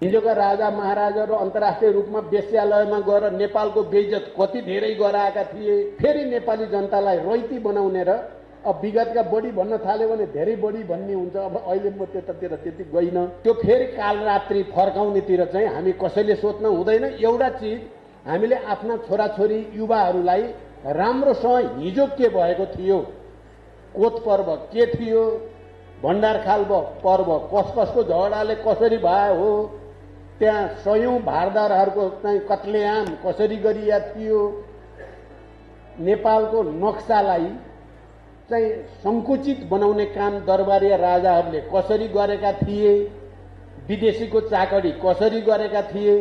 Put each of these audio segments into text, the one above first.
हिजोका राजा महाराजाहरू अन्तर्राष्ट्रिय रूपमा वेश्यालयमा गएर नेपालको बेइज्जत कति धेरै गराएका थिए। फेरि नेपाली जनतालाई रैती बनाउने र अब विगतका बढी भन्न थाल्यो भने धेरै बढी भन्ने हुन्छ। अब अहिले म त्यतातिर त्यति गइन। त्यो फेरि कालरात्रि फर्काउनेतिर चाहिँ हामी कसैले सोच्न हुँदैन। एउटा चिज हामीले आफ्ना छोराछोरी युवाहरूलाई राम्रोसँग हिजो के भएको थियो, कोत पर्व के थियो, भण्डारखाल पर्व कस कसको झगडाले कसरी भयो हो, त्यहाँ सयौं भारदारहरूको चाहिँ कत्लेआम कसरी गरिया थियो, नेपालको नक्सालाई चाहिँ संकुचित बनाउने काम दरबारिया राजाहरूले कसरी गरेका थिए, विदेशीको चाकडी कसरी गरेका थिए,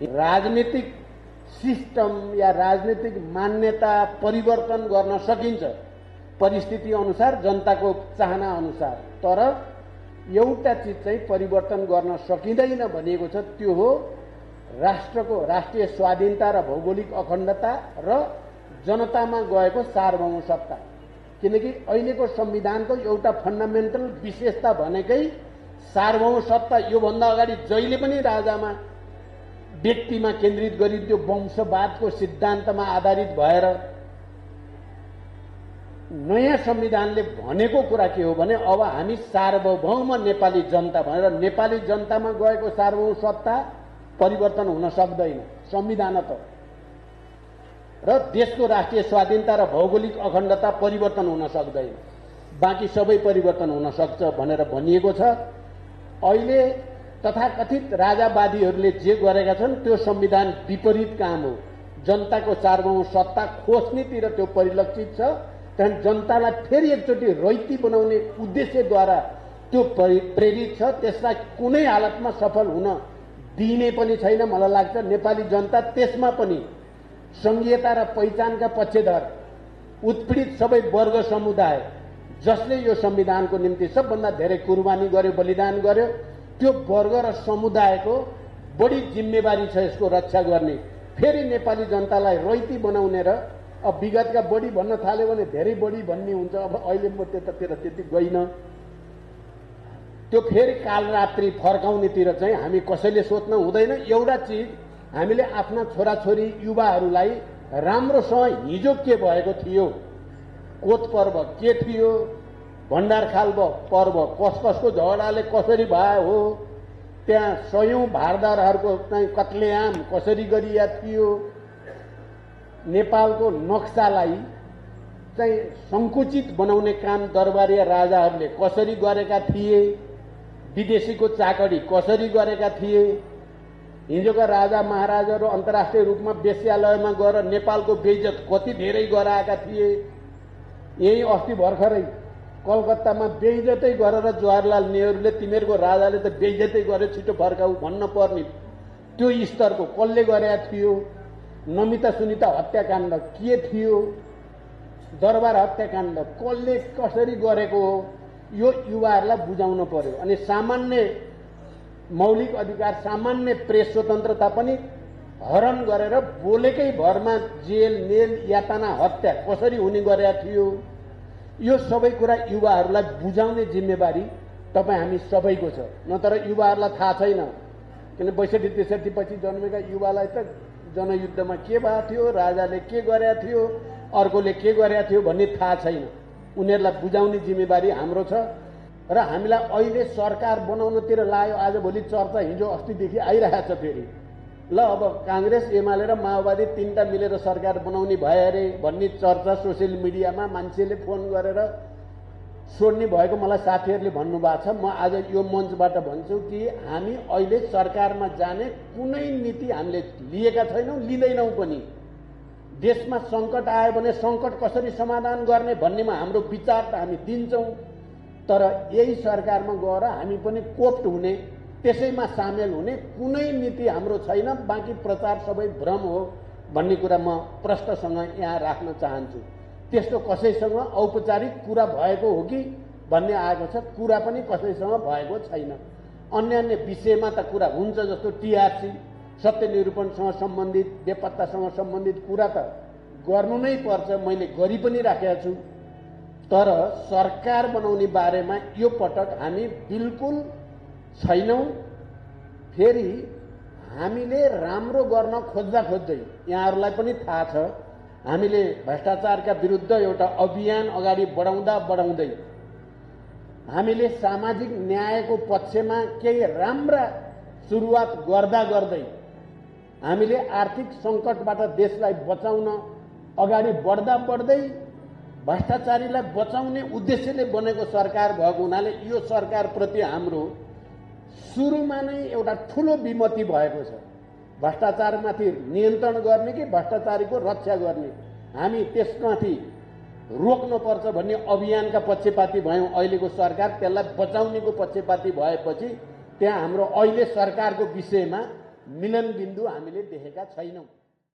राजनीतिक सिस्टम या राजनीतिक मान्यता परिवर्तन गर्न सकिन्छ परिस्थिति अनुसार, जनताको चाहना अनुसार। तर एउटा चिज चाहिँ परिवर्तन गर्न सकिँदैन भनेको छ, त्यो हो राष्ट्रको राष्ट्रिय स्वाधीनता र भौगोलिक अखण्डता र जनतामा गएको सार्वभौम सत्ता। किनकि अहिलेको संविधानको एउटा फन्डामेन्टल विशेषता भनेकै सार्वभौम सत्ता। योभन्दा अगाडि जहिले पनि राजामा व्यक्तिमा केन्द्रित गरिन्थ्यो, वंशवादको सिद्धान्तमा आधारित भएर। नयाँ संविधानले भनेको कुरा के हो भने अब हामी सार्वभौम नेपाली जनता भनेर नेपाली जनतामा गएको सार्वभौम सत्ता परिवर्तन हुन सक्दैन संविधानत, र देशको राष्ट्रिय स्वाधीनता र भौगोलिक अखण्डता परिवर्तन हुन सक्दैन, बाँकी सबै परिवर्तन हुन सक्छ भनेर भनिएको छ। अहिले तथाकथित राजावादीहरूले जे गरेका छन् त्यो संविधान विपरीत काम हो। जनताको सार्वभौम सत्ता खोज्नेतिर त्यो परिलक्षित छ। त्यहाँ जनतालाई फेरि एकचोटि रैती बनाउने उद्देश्यद्वारा त्यो प्रेरित छ। त्यसलाई कुनै हालतमा सफल हुन दिइने पनि छैन। मलाई लाग्छ नेपाली जनता त्यसमा पनि संघीयता र पहिचानका पक्षधर उत्पीडित सबै वर्ग समुदाय जसले यो संविधानको निम्ति सबभन्दा धेरै कुर्बानी गर्यो, बलिदान गर्यो, त्यो वर्ग र समुदायको बढी जिम्मेवारी छ यसको रक्षा गर्ने। फेरि नेपाली जनतालाई रैती बनाउने र अब विगतका बढी भन्न थाल्यो भने धेरै बढी भन्ने हुन्छ। अब अहिले म त्यतातिर त्यति गइन। त्यो फेरि कालरात्रि फर्काउनेतिर चाहिँ हामी कसैले सोच्न हुँदैन। एउटा चिज हामीले आफ्ना छोराछोरी युवाहरूलाई राम्रोसँग हिजो के भएको थियो, कोत पर्व के थियो, भण्डारखाल पर्व कस कसको झगडाले कसरी भयो हो, त्यहाँ सयौं भारदारहरूको चाहिँ कत्लेआम कसरी गरिया थियो, नेपालको नक्सालाई चाहिँ संकुचित बनाउने काम दरबारिया राजाहरूले कसरी गरेका थिए, विदेशीको चाकडी कसरी गरेका थिए। हिजोका राजा महाराजाहरू अन्तर्राष्ट्रिय रूपमा वेश्यालयमा गएर नेपालको बेइज्जत कति धेरै गराएका थिए। यही अस्ति भर्खरै कलकत्तामा बेइज्जतै गरेर जवाहरलाल नेहरूले तिमीहरूको राजाले त बेइज्जतै गर्यो, छिटो फर्काऊ भन्न पर्ने त्यो स्तरको कसले गरेका थियो। नमिता सुनिता हत्याकाण्ड के थियो, दरबार हत्याकाण्ड कसले कसरी गरेको हो, यो युवाहरूलाई बुझाउन पर्यो। अनि सामान्य मौलिक अधिकार, सामान्य प्रेस स्वतन्त्रता पनि हरण गरेर बोलेकै भरमा जेल मेल यातना हत्या कसरी हुने गरेका थियो। यो सबै कुरा युवाहरूलाई बुझाउने जिम्मेवारी तपाईँ हामी सबैको छ। नत्र युवाहरूलाई थाहा छैन, किन 62-63 पछि जन्मेका युवालाई त जनयुद्धमा के भएको थियो, राजाले के गरेका थियो, अर्कोले के गरेका थियो भन्ने थाहा छैन। उनीहरूलाई बुझाउने जिम्मेवारी हाम्रो छ। र हामीलाई अहिले सरकार बनाउनतिर लाग्यो। आजभोलि चर्चा हिजो अस्तिदेखि आइरहेको छ फेरि, ल अब काङ्ग्रेस एमाले र माओवादी तीनटा मिलेर सरकार बनाउने भयो अरे भन्ने चर्चा सोसियल मिडियामा मान्छेले फोन गरेर सोध्ने भएको मलाई साथीहरूले भन्नुभएको छ। म आज यो मञ्चबाट भन्छु कि हामी अहिले सरकारमा जाने कुनै नीति हामीले लिएका छैनौँ, लिँदैनौँ पनि। देशमा सङ्कट आयो भने सङ्कट कसरी समाधान गर्ने भन्नेमा हाम्रो विचार त हामी दिन्छौँ, तर यही सरकारमा गएर हामी पनि कोप्ट हुने, त्यसैमा सामेल हुने कुनै नीति हाम्रो छैन। बाँकी प्रचार सबै भ्रम हो भन्ने कुरा म प्रश्नसँग यहाँ राख्न चाहन्छु। त्यस्तो कसैसँग औपचारिक कुरा भएको हो कि भन्ने आएको छ, कुरा पनि कसैसँग भएको छैन। अन्य अन्य विषयमा त कुरा हुन्छ, जस्तो टिआरसी सत्यनिरूपणसँग सम्बन्धित, बेपत्तासँग सम्बन्धित कुरा त गर्नु नै पर्छ, मैले गरि पनि राखेको छु। तर सरकार बनाउने बारेमा यो पटक हामी बिल्कुल छैनौं। फेरि हामीले राम्रो गर्न खोज्दा खोज्दै यहाँहरूलाई पनि थाहा छ हामीले भ्रष्टाचारका विरुद्ध एउटा अभियान अगाडि बढाउँदै हामीले सामाजिक न्यायको पक्षमा केही राम्रा सुरुवात गर्दै हामीले आर्थिक सङ्कटबाट देशलाई बचाउन अगाडि बढ्दै भ्रष्टाचारीलाई बचाउने उद्देश्यले बनेको सरकार भएको हुनाले यो सरकारप्रति हाम्रो सुरुमा नै एउटा ठूलो विमति भएको छ। भ्रष्टाचारमाथि नियन्त्रण गर्ने कि भ्रष्टाचारीको रक्षा गर्ने, हामी त्यसमाथि रोक्नुपर्छ भन्ने अभियानका पक्षपाती भयौं। अहिलेको सरकार त्यसलाई बचाउनेको पक्षपाती भएपछि त्यहाँ हाम्रो अहिले सरकारको विषयमा मिलन बिन्दु हामीले देखेका छैनौं।